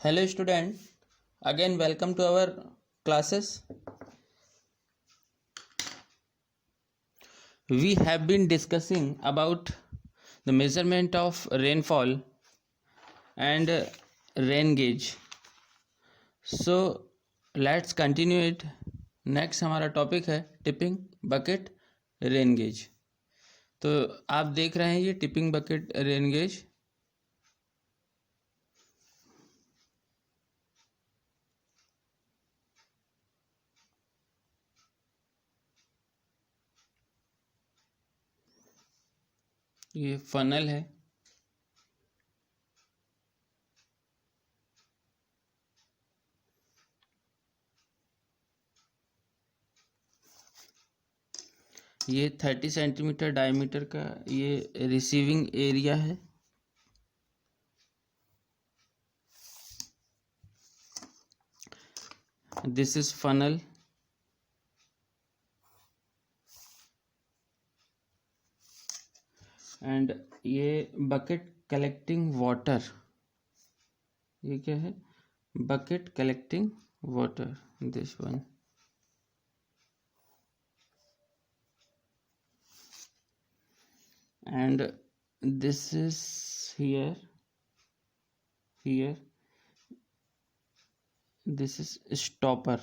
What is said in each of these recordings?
Hello student, again welcome to our classes. We have been discussing about the measurement of rainfall and rain gauge. So let's continue it. Next हमारा topic है tipping bucket rain gauge. तो आप देख रहे हैं ये tipping bucket rain gauge. ये funnel है। ये 30 सेंटीमीटर डायमीटर का ये रिसीविंग एरिया है। This is funnel. एंड ये बकेट कलेक्टिंग वाटर। ये क्या है? Bucket collecting water, this one. And this is here this is stopper.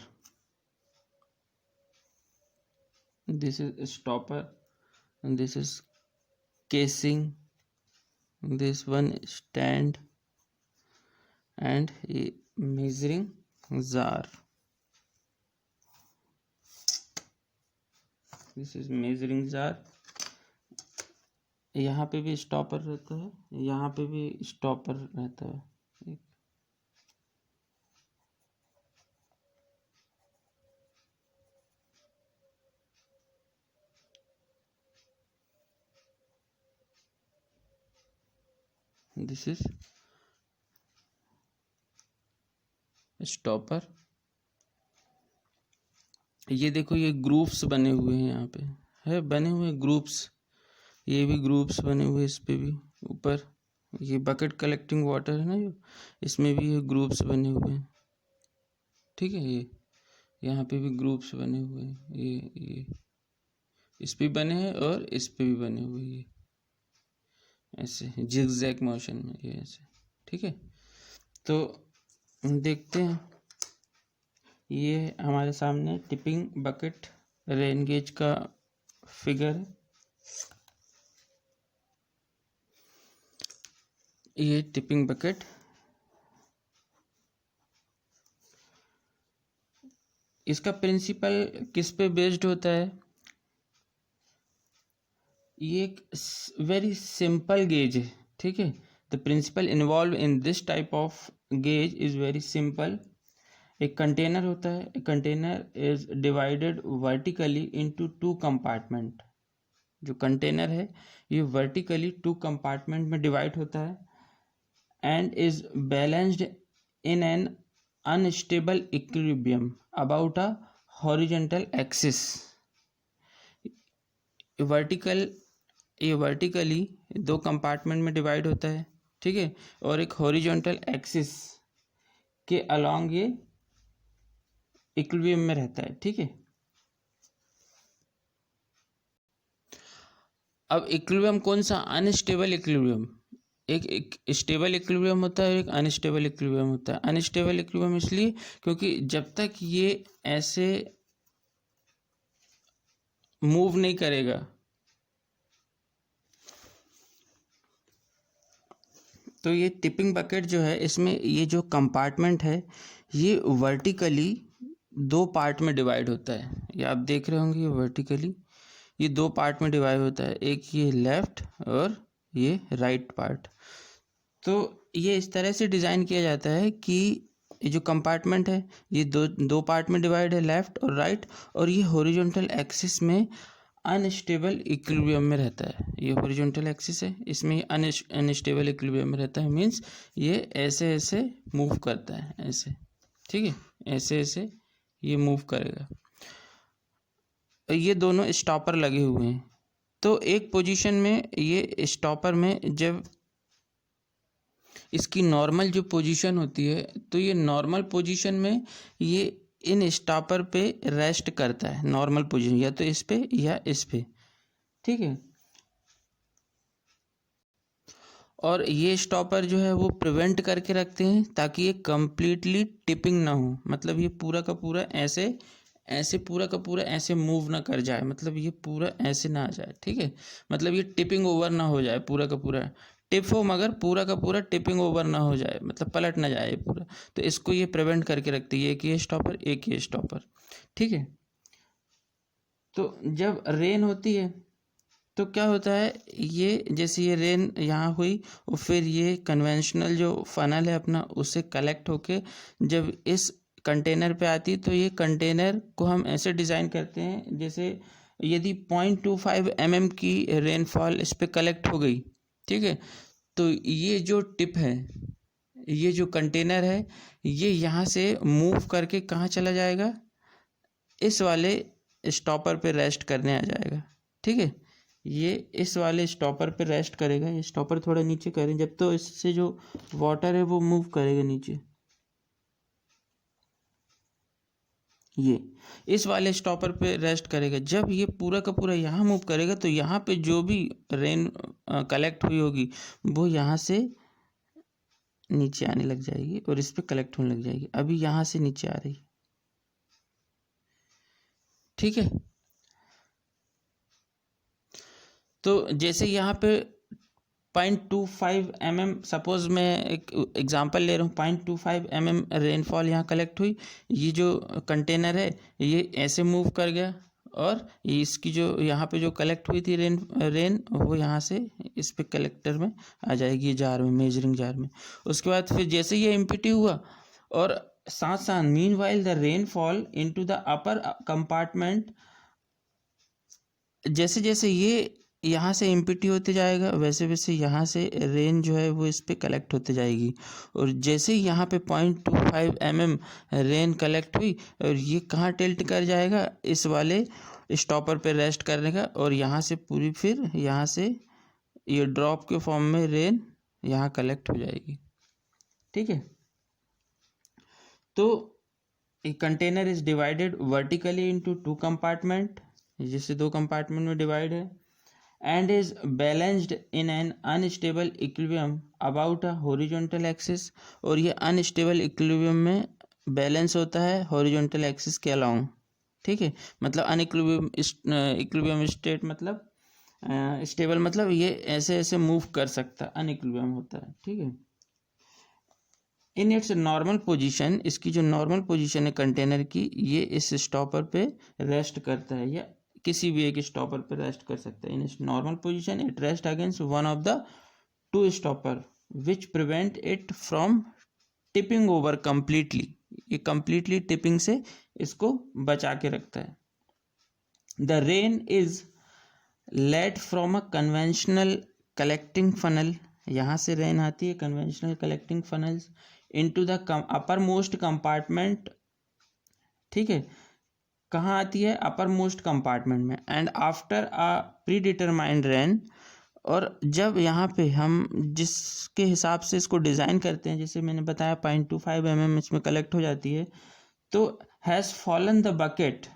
This is stopper and this is casing. This one stand and a measuring jar. This is measuring jar. यहाँ पे भी stopper रहता है, यहाँ पे भी stopper रहता है। This is stopper. ये देखो ये ग्रुप्स बने हुए हैं, यहाँ पे है बने हुए ग्रुप्स। ये भी ग्रुप्स बने हुए, इस पे भी ऊपर ये बकेट कलेक्टिंग वाटर है ना, जो इसमें भी ये ग्रुप्स बने हुए हैं। ठीक है, ये यहाँ पे भी ग्रुप्स बने हुए हैं। ये इस पे बने हैं और इस पे भी बने हुए ये ऐसे जिगजैग मोशन में, ये ऐसे। ठीक है, तो देखते हैं। ये हमारे सामने टिपिंग बकेट रेन गेज का फिगर है। ये टिपिंग बकेट, इसका प्रिंसिपल किस पे बेस्ड होता है? ये एक वेरी सिंपल गेज है। ठीक है, the principle involve in this type of gauge is very simple. एक कंटेनर होता है, एक container is divided vertically into 2 compartment. जो कंटेनर है ये वर्टिकली 2 कंपार्टमेंट में डिवाइड होता है and is balanced in an unstable equilibrium about a horizontal axis. ये वर्टिकली 2 कंपार्टमेंट में डिवाइड होता है। ठीक है, और एक हॉरिजॉन्टल एक्सिस के अलोंग ये इक्विलिब्रियम में रहता है। ठीक है, अब इक्विलिब्रियम कौन सा? Unstable equilibrium. एक स्टेबल इक्विलिब्रियम होता है, एक अनस्टेबल इक्विलिब्रियम होता है। अनस्टेबल इक्विलिब्रियम इसलिए क्योंकि जब तक ये ऐसे मूव नहीं करेगा, तो ये टिपिंग बकेट जो है, इसमें ये जो कंपार्टमेंट है ये वर्टिकली 2 पार्ट में डिवाइड होता है। ये आप देख रहे होंगे, ये वर्टिकली ये 2 पार्ट में डिवाइड होता है, एक ये लेफ्ट और ये राइट पार्ट। तो ये इस तरह से डिज़ाइन किया जाता है कि ये जो कंपार्टमेंट है ये दो पार्ट में डिवाइड है, लेफ्ट और राइट, और ये हॉरिजॉन्टल एक्सिस में अनस्टेबल इक्विलिब्रियम में रहता है। ये हॉरिजॉन्टल एक्सिस है, इसमें ये अनस्टेबल इक्विलिब्रियम में रहता है। मीन्स ये ऐसे ऐसे मूव करता है, ऐसे। ठीक है, ऐसे ऐसे ये मूव करेगा। ये दोनों स्टॉपर लगे हुए हैं, तो एक पोजीशन में ये स्टॉपर में जब इसकी नॉर्मल जो पोजीशन होती है, तो ये नॉर्मल पोजीशन में ये इन स्टॉपर पे रेस्ट करता है। नॉर्मल पोजीशन या तो इस पे या इस पे, ठीक है। और ये स्टॉपर जो है वो प्रिवेंट करके रखते हैं ताकि ये कम्प्लीटली टिपिंग ना हो, मतलब ये पूरा का पूरा ऐसे ऐसे पूरा का पूरा ऐसे मूव ना कर जाए, मतलब ये पूरा ऐसे ना आ जाए, ठीक है। मतलब ये टिपिंग ओवर ना हो जाए, पूरा का पूरा टिप हो मगर पूरा का पूरा टिपिंग ओवर ना हो जाए, मतलब पलट ना जाए पूरा। तो इसको ये प्रिवेंट करके रखती है, एक ये स्टॉपर एक ये स्टॉपर, ठीक है। तो जब रेन होती है तो क्या होता है, ये जैसे ये रेन यहाँ हुई और फिर ये कन्वेंशनल जो फनल है अपना उससे कलेक्ट होके जब इस कंटेनर पे आती है, तो ये कंटेनर को हम ऐसे डिज़ाइन करते हैं जैसे यदि 0.25 mm की रेनफॉल इस पे कलेक्ट हो गई, ठीक है, तो ये जो टिप है, ये जो कंटेनर है, ये यहाँ से मूव करके कहाँ चला जाएगा, इस वाले स्टॉपर पे रेस्ट करने आ जाएगा, ठीक है। ये इस वाले स्टॉपर पे रेस्ट करेगा, ये स्टॉपर थोड़ा नीचे करें जब, तो इससे जो वाटर है वो मूव करेगा नीचे, ये इस वाले स्टॉपर पे रेस्ट करेगा। जब ये पूरा का पूरा यहाँ मूव करेगा तो यहाँ पे जो भी रेन कलेक्ट हुई होगी वो यहाँ से नीचे आने लग जाएगी और इस पे कलेक्ट होने लग जाएगी। अभी यहाँ से नीचे आ रही, ठीक है। तो जैसे यहाँ पे 0.25 mm, सपोज मैं एक एग्जांपल ले रहा हूँ, 0.25 mm रेनफॉल यहाँ कलेक्ट हुई, ये जो कंटेनर है ये ऐसे मूव कर गया और ये इसकी जो यहाँ पे जो कलेक्ट हुई थी रेन वो यहाँ से इस पे कलेक्टर में आ जाएगी, जार में, मेजरिंग जार में। उसके बाद फिर जैसे ये एम्प्टी हुआ और साथ साथ meanwhile the rainfall into the upper compartment, जैसे जैसे ये यहाँ से एम्प्टी होते जाएगा वैसे वैसे यहाँ से रेन जो है वो इस पे कलेक्ट होते जाएगी। और जैसे ही यहाँ पे 0.25 mm रेन कलेक्ट हुई और ये कहाँ टिल्ट कर जाएगा, इस वाले स्टॉपर पे रेस्ट करने का, और यहाँ से पूरी फिर यहाँ से ये ड्रॉप के फॉर्म में रेन यहाँ कलेक्ट हो जाएगी, ठीक है। तो a container is divided vertically into 2 compartment, जिससे 2 कंपार्टमेंट में डिवाइड है, and is balanced in an unstable equilibrium about a horizontal axis, और ये unstable equilibrium में बैलेंस होता है horizontal axis के अलाउंग, ठीक है। मतलब अनइक्विलिब्रियम स्टेट मतलब स्टेबल, मतलब ये ऐसे ऐसे मूव कर सकता है, अनइक्विलिब्रियम होता है, ठीक है। इन इट्स नॉर्मल पोजीशन, इसकी जो नॉर्मल पोजीशन है कंटेनर की, ये इस स्टॉपर पे रेस्ट करता है या किसी भी एक स्टॉपर पे रेस्ट कर सकता है। In its normal position it rest against one of the 2 stopper which prevent it from tipping over completely, ये कम्प्लीटली टिपिंग से इसको बचा के रखता है। The rain is led from a conventional collecting funnel, यहाँ से रेन आती है conventional collecting funnels into the uppermost compartment, ठीक है। कहाँ आती है, अपर मोस्ट कंपार्टमेंट में, and after a predetermined rain, और जब यहाँ पे हम जिसके हिसाब से इसको डिज़ाइन करते हैं, जैसे मैंने बताया 0.25 mm इसमें कलेक्ट हो जाती है, तो has fallen the bucket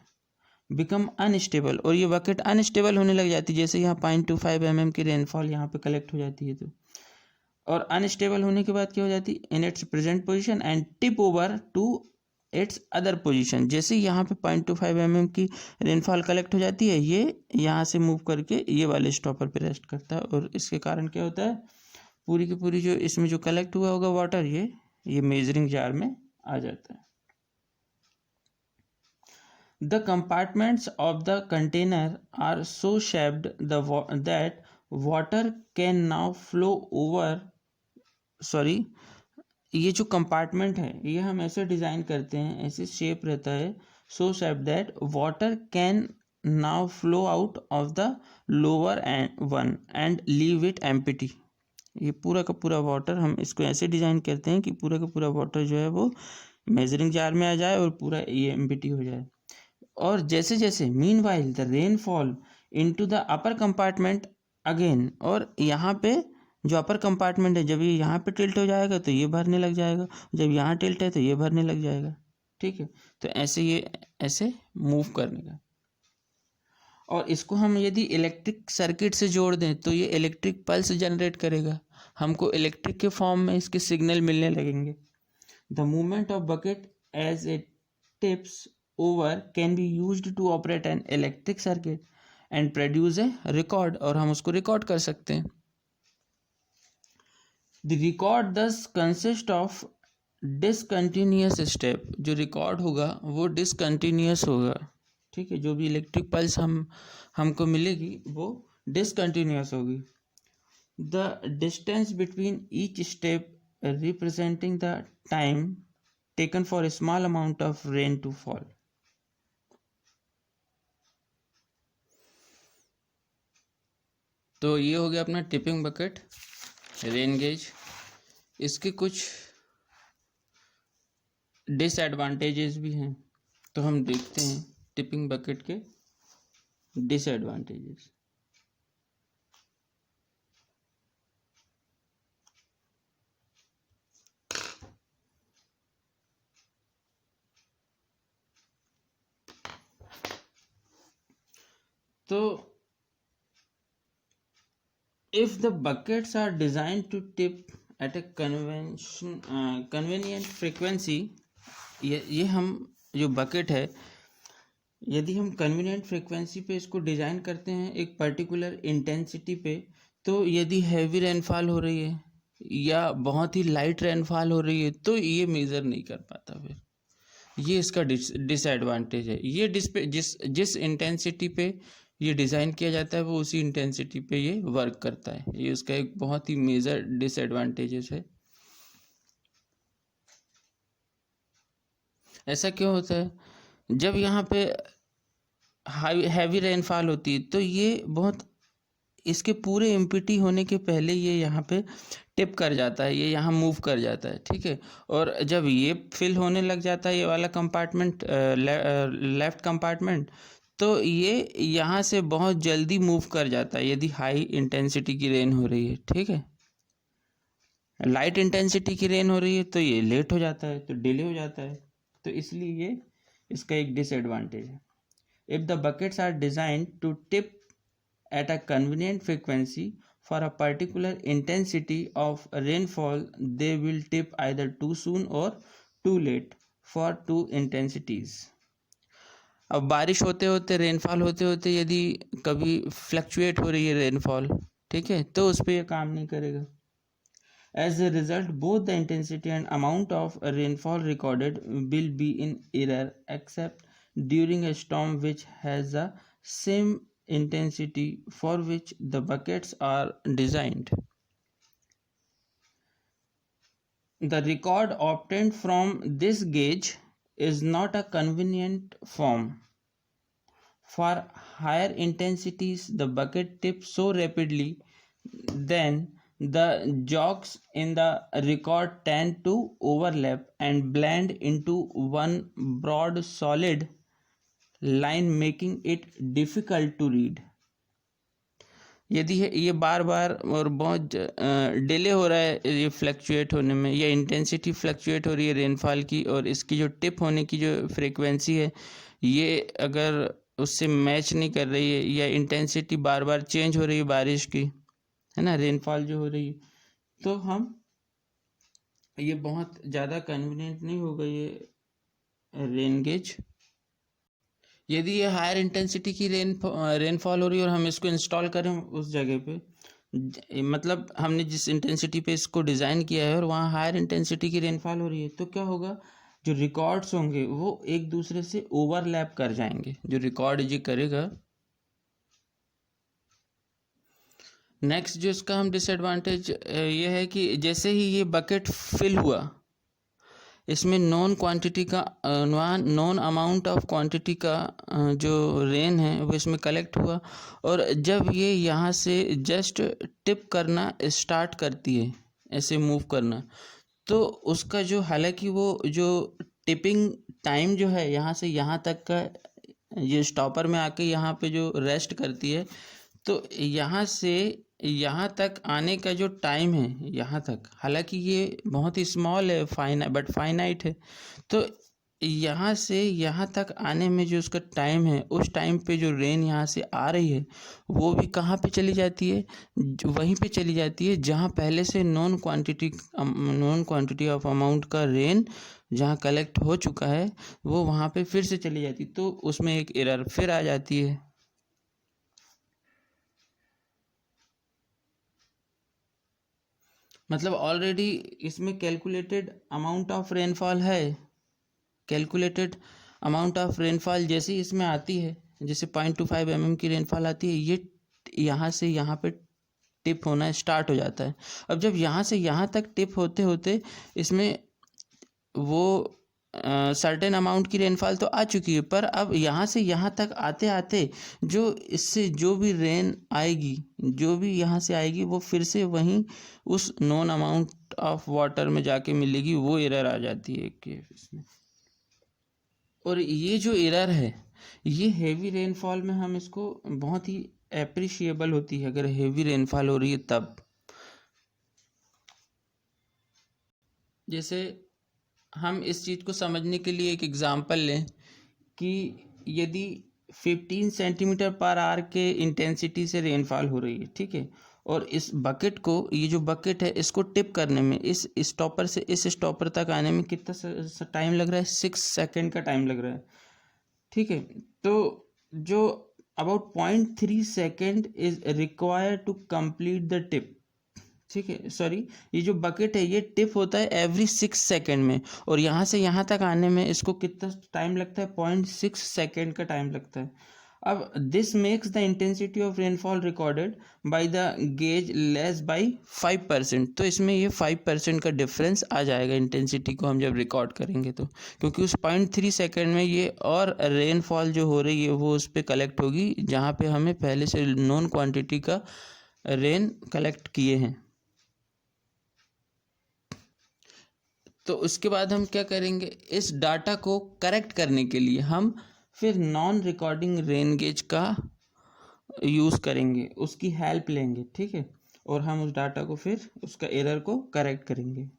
become unstable, और ये बकेट अनस्टेबल होने लग जाती है जैसे यहाँ 0.25 mm की रेनफॉल यहाँ पे कलेक्ट हो जाती है। तो और अनस्टेबल होने के बाद क्या हो जाती है, in its present position and tip over to its other position, जैसे यहाँ पे 0.25 mm की रेनफॉल कलेक्ट हो जाती है, ये यहाँ से मूव करके ये वाले स्टॉपर पे रेस्ट करता है, और इसके कारण क्या होता है, पूरी की पूरी जो इसमें जो कलेक्ट हुआ होगा वाटर, ये मेजरिंग जार में आ जाता है। The compartments of the container are so shaped that water can now flow over, ये जो कंपार्टमेंट है ये हम ऐसे डिज़ाइन करते हैं, ऐसे शेप रहता है, सो shape that water can now flow out of the lower one and leave it empty. ये पूरा का पूरा वाटर हम इसको ऐसे डिज़ाइन करते हैं कि पूरा का पूरा वाटर जो है वो मेजरिंग जार में आ जाए और पूरा ये एम्प्टी हो जाए। और जैसे जैसे meanwhile the rainfall into the upper compartment again, और यहाँ पे जो अपर कंपार्टमेंट है, जब ये यहाँ पे टिल्ट हो जाएगा तो ये भरने लग जाएगा, जब यहाँ टिल्ट है तो ये भरने लग जाएगा। ठीक है, तो ऐसे ये ऐसे मूव करने का। और इसको हम यदि इलेक्ट्रिक सर्किट से जोड़ दें तो ये इलेक्ट्रिक पल्स जनरेट करेगा, हमको इलेक्ट्रिक के फॉर्म में इसके सिग्नल मिलने लगेंगे। The movement of bucket as it tips over can be used to operate an electric circuit and produce a record, और हम उसको रिकॉर्ड कर सकते हैं। The record thus consist of discontinuous step, जो रिकॉर्ड होगा वो डिसकंटिन्यूअस होगा। ठीक है, जो भी इलेक्ट्रिक पल्स हमको मिलेगी वो डिसकंटिन्यूअस होगी। The distance between each step representing the time taken for a small amount of rain to fall. तो ये हो गया अपना टिपिंग बकेट, रेन गेज। इसके कुछ डिसएडवांटेजेस भी हैं, तो हम देखते हैं टिपिंग बकेट के डिसएडवांटेजेस। तो if the buckets are designed to tip at a convenient frequency, ये हम जो बकेट है, यदि हम कन्वीनियंट फ्रीक्वेंसी पे इसको डिज़ाइन करते हैं एक पर्टिकुलर इंटेंसिटी पे, तो यदि हैवी रेनफॉल हो रही है या बहुत ही लाइट रेनफॉल हो रही है तो ये मेज़र नहीं कर पाता। फिर ये इसका डिसएडवांटेज है। ये जिस इंटेंसिटी पे ये डिज़ाइन किया जाता है वो उसी इंटेंसिटी पे ये वर्क करता है। ये उसका एक बहुत ही मेजर डिसएडवांटेजेस है। ऐसा क्यों होता है? जब यहाँ पे हैवी रेनफॉल होती है तो ये बहुत, इसके पूरे एम्प्टी होने के पहले ये यहाँ पे टिप कर जाता है, ये यहाँ मूव कर जाता है। ठीक है, और जब ये फिल होने लग जाता है, ये वाला कंपार्टमेंट लेफ्ट कंपार्टमेंट, तो ये यहाँ से बहुत जल्दी मूव कर जाता है यदि हाई इंटेंसिटी की रेन हो रही है। ठीक है, लाइट इंटेंसिटी की रेन हो रही है तो ये लेट हो जाता है, तो डिले हो जाता है। तो इसलिए ये इसका एक डिसएडवांटेज है। If the buckets are designed to tip at a convenient frequency for a particular intensity of rainfall, they will tip either too soon or too late for two intensities. अब बारिश होते होते, रेनफॉल होते होते यदि कभी fluctuate हो रही है रेनफॉल, ठीक है, तो उस पर यह काम नहीं करेगा। As a result, both the intensity and amount of rainfall recorded will be in error except during a storm which has the same intensity for which the buckets are designed. The record obtained from this gauge is not a convenient form. For higher intensities, the bucket tips so rapidly then the jogs in the record tend to overlap and blend into one broad solid line, making it difficult to read. यदि ये बार बार और बहुत delay हो रहा है ये fluctuate होने में, या इंटेंसिटी फ्लक्चुएट हो रही है रेनफॉल की, और इसकी जो टिप होने की जो फ्रीक्वेंसी है ये अगर उससे मैच नहीं कर रही है, या इंटेंसिटी बार बार चेंज हो रही है बारिश की, है ना, रेनफॉल जो हो रही है, तो हम ये बहुत ज़्यादा कन्वीनियंट नहीं होगा ये रेन गेज। यदि ये हायर इंटेंसिटी की रेनफॉल हो रही है और हम इसको इंस्टॉल करें उस जगह पे, मतलब हमने जिस इंटेंसिटी पे इसको डिज़ाइन किया है और वहाँ हायर इंटेंसिटी की रेनफॉल हो रही है, तो क्या होगा, जो रिकॉर्ड्स होंगे वो एक दूसरे से ओवरलैप कर जाएंगे, जो रिकॉर्ड ये करेगा। नेक्स्ट जो इसका हम डिसएडवांटेज ये है कि जैसे ही ये बकेट फिल हुआ, इसमें नॉन अमाउंट ऑफ क्वांटिटी का जो रेन है वो इसमें कलेक्ट हुआ, और जब ये यहाँ से जस्ट टिप करना स्टार्ट करती है, ऐसे मूव करना, तो उसका जो, हालांकि वो जो टिपिंग टाइम जो है यहाँ से यहाँ तक का, ये स्टॉपर में आके यहाँ पे जो रेस्ट करती है, तो यहाँ से यहाँ तक आने का जो टाइम है, यहाँ तक, हालांकि ये बहुत ही स्मॉल है, फाइनाइट है, तो यहाँ से यहाँ तक आने में जो उसका टाइम है, उस टाइम पे जो रेन यहाँ से आ रही है वो भी कहाँ पे चली जाती है, वहीं पे चली जाती है जहाँ पहले से नॉन क्वांटिटी ऑफ अमाउंट का रेन जहाँ कलेक्ट हो चुका है वो वहाँ पे फिर से चली जाती है, तो उसमें एक एरर फिर आ जाती है। मतलब ऑलरेडी इसमें कैलकुलेटेड अमाउंट ऑफ रेनफॉल है, कैलकुलेटेड अमाउंट ऑफ रेनफॉल जैसे इसमें आती है, जैसे 0.25 mm की रेनफॉल आती है, ये यहाँ से यहाँ पे टिप होना स्टार्ट हो जाता है। अब जब यहाँ से यहाँ तक टिप होते होते इसमें वो सर्टेन अमाउंट की रेनफॉल तो आ चुकी है, पर अब यहाँ से यहाँ तक आते आते जो इससे जो भी रेन आएगी, जो भी यहाँ से आएगी, वो फिर से वहीं उस नॉन अमाउंट ऑफ वाटर में जाके मिलेगी, वो एरर आ जाती है कि इसमें। और ये जो एरर है ये हेवी रेनफॉल में हम इसको बहुत ही एप्रिशिएबल होती है, अगर हेवी रेनफॉल हो रही है तब। जैसे हम इस चीज़ को समझने के लिए एक एग्ज़ाम्पल लें कि यदि 15 सेंटीमीटर पर आवर के इंटेंसिटी से रेनफॉल हो रही है, ठीक है, और इस बकेट को, ये जो बकेट है, इसको टिप करने में, इस स्टॉपर से इस स्टॉपर तक आने में कितना टाइम लग रहा है, 6 सेकेंड का टाइम लग रहा है, ठीक है। तो जो about 0.3 second is required to complete the tip, ठीक है, सॉरी, ये जो बकेट है ये टिप होता है एवरी 6 सेकेंड में, और यहाँ से यहाँ तक आने में इसको कितना टाइम लगता है, 0.6 सेकेंड का टाइम लगता है। अब this makes the intensity of rainfall recorded by the gauge less bye 5%। तो इसमें ये 5% का डिफरेंस आ जाएगा इंटेंसिटी को हम जब रिकॉर्ड करेंगे तो, क्योंकि उस 0.3 सेकेंड में ये और रेनफॉल जो हो रही है वो उस पर कलेक्ट होगी जहाँ पे हमें पहले से नॉन क्वांटिटी का रेन कलेक्ट किए हैं। तो उसके बाद हम क्या करेंगे, इस डाटा को करेक्ट करने के लिए हम फिर नॉन रिकॉर्डिंग रेन गेज का यूज़ करेंगे, उसकी हेल्प लेंगे, ठीक है, और हम उस डाटा को फिर उसका एरर को करेक्ट करेंगे।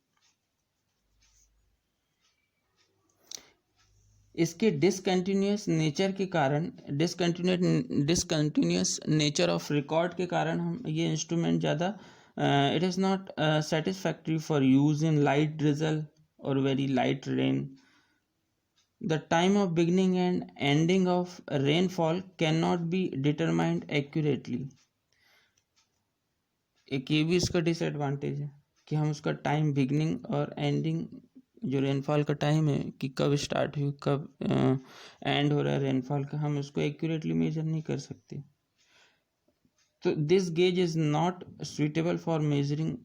इसके डिसकंटिन्यूस नेचर के कारण, डिसकंटिन्यूस नेचर ऑफ रिकॉर्ड के कारण हम ये इंस्ट्रूमेंट ज़्यादा it is not satisfactory for use in light drizzle or very light rain. The time of beginning and ending of rainfall cannot be determined accurately. एक ये भी इसका डिसएडवांटेज है कि हम उसका टाइम, बिगनिंग और एंडिंग, जो रेनफॉल का टाइम है कि कब स्टार्ट हुई कब एंड हो रहा है रेनफॉल का, हम उसको एक्यूरेटली मेजर नहीं कर सकते। तो this gauge is not suitable for measuring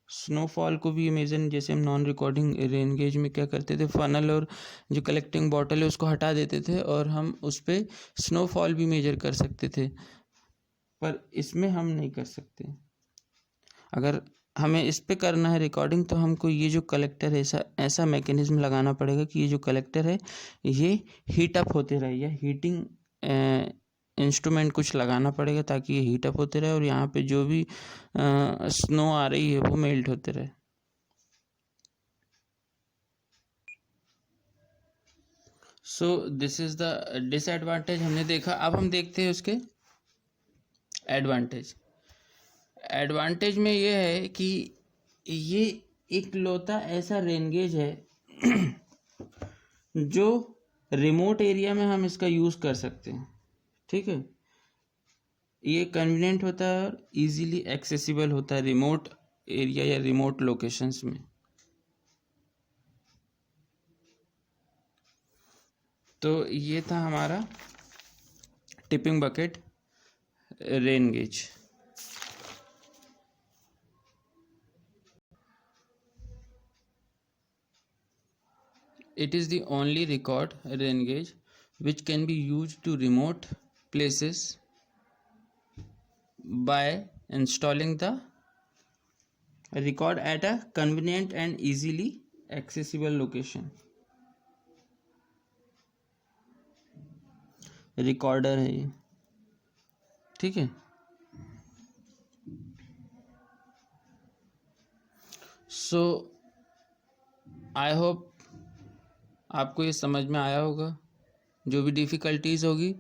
snowfall को भी मेजर, जैसे हम नॉन रिकॉर्डिंग रेन गेज में क्या करते थे, फनल और जो कलेक्टिंग बॉटल है उसको हटा देते थे और हम उस पर स्नोफॉल भी मेजर कर सकते थे, पर इसमें हम नहीं कर सकते। अगर हमें इस पे करना है रिकॉर्डिंग तो हमको ये जो कलेक्टर है ऐसा मैकेनिज्म लगाना पड़ेगा कि ये जो कलेक्टर है ये हीट अप होते रहे, या हीटिंग इंस्ट्रूमेंट कुछ लगाना पड़ेगा ताकि ये हीट अप होते रहे और यहाँ पे जो भी स्नो आ रही है वो मेल्ट होते रहे। So this is the disadvantage हमने देखा। अब हम देखते हैं उसके एडवांटेज। एडवांटेज में ये है कि ये इकलौता ऐसा रेनगेज है जो रिमोट एरिया में हम इसका यूज़ कर सकते हैं, ठीक है। ये कन्वीनियंट होता है और इजीली एक्सेसिबल होता है रिमोट एरिया या रिमोट लोकेशंस में। तो ये था हमारा tipping bucket rain gauge. It is the only record rain gauge which can be used to remote places by installing the record at a convenient and easily accessible location. Recorder है ये, ठीक है। सो I hope आपको ये समझ में आया होगा। जो भी डिफ़िकल्टीज़ होगी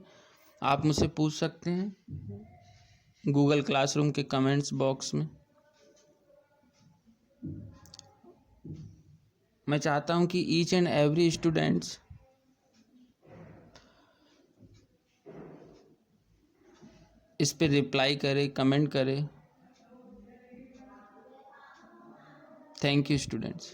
आप मुझसे पूछ सकते हैं गूगल क्लासरूम के कमेंट्स बॉक्स में। मैं चाहता हूँ कि ईच एंड एवरी स्टूडेंट्स इस पे रिप्लाई करे, कमेंट करे। Thank you students.